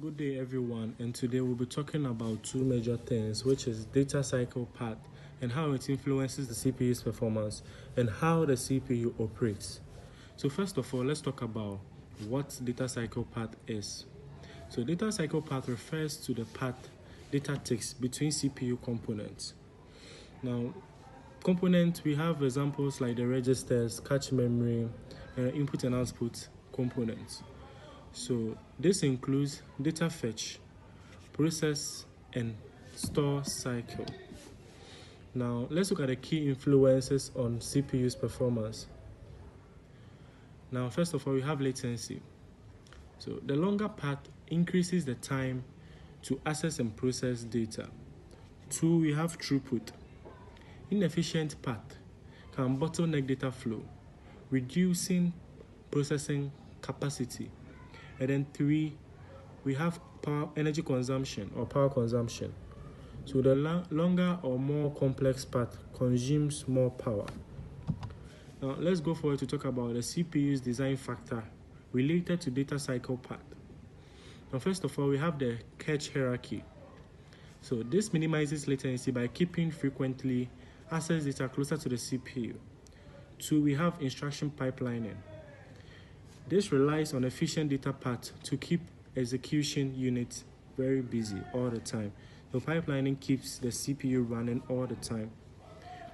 Good day everyone, and today we'll be talking about two major things, which is data cycle path and how it influences the CPU's performance and how the CPU operates. So first of all, let's talk about what data cycle path is. So data cycle path refers to the path data takes between CPU components. Now, components, we have examples like the registers, cache memory, input and output components. So this includes data fetch, process, and store cycle. Now let's look at the key influences on CPU's performance. Now first of all, we have latency. So the longer path increases the time to access and process data. 2, we have throughput. Inefficient path can bottleneck data flow, reducing processing capacity. And then 3, we have energy consumption or power consumption. So the longer or more complex path consumes more power. Now let's go forward to talk about the CPU's design factor related to data cycle path. Now first of all, we have the cache hierarchy. So this minimizes latency by keeping frequently access data closer to the CPU. 2, we have instruction pipelining. This relies on efficient data path to keep execution units very busy all the time. So pipelining keeps the CPU running all the time.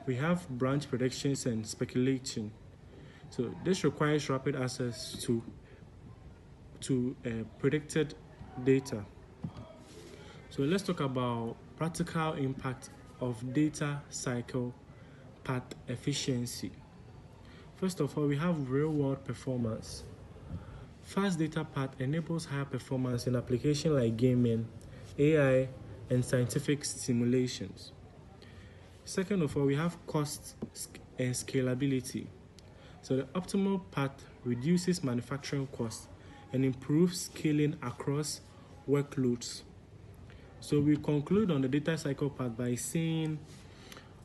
We have branch predictions and speculation. So this requires rapid access to predicted data. So let's talk about practical impact of data cycle path efficiency. First of all, we have real-world performance. Fast data path enables higher performance in applications like gaming, AI, and scientific simulations. Second of all, we have cost and scalability. So the optimal path reduces manufacturing costs and improves scaling across workloads. So we conclude on the data cycle path by saying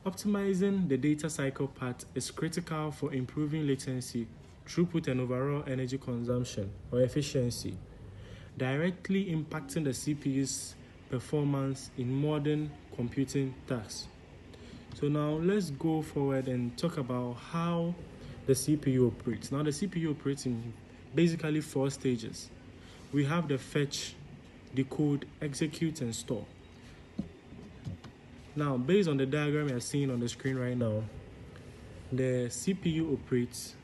optimizing the data cycle path is critical for improving latency, throughput, and overall energy consumption or efficiency, directly impacting the CPU's performance in modern computing tasks. So now let's go forward and talk about how the CPU operates. Now the CPU operates in basically 4 stages. We have the fetch, decode, execute, and store. Now based on the diagram you're seeing on the screen right now, the CPU operates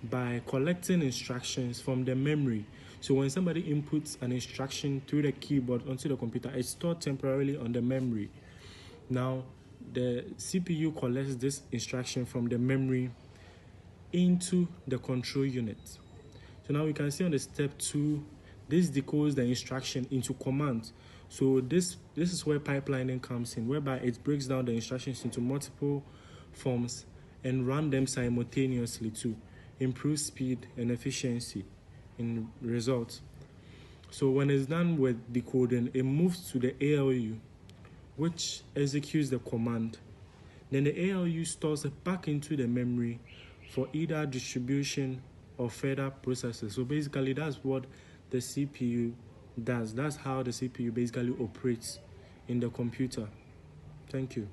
by collecting instructions from the memory. So when somebody inputs an instruction through the keyboard onto the computer, it's stored temporarily on the memory. Now the CPU collects this instruction from the memory into the control unit. So now we can see on the step 2, this decodes the instruction into command. So this is where pipelining comes in, whereby it breaks down the instructions into multiple forms and run them simultaneously to improve speed and efficiency in results. So when it's done with decoding, it moves to the ALU, which executes the command. Then the ALU stores it back into the memory for either distribution or further processes. So basically that's what the CPU does. That's how the CPU basically operates in the computer. Thank you.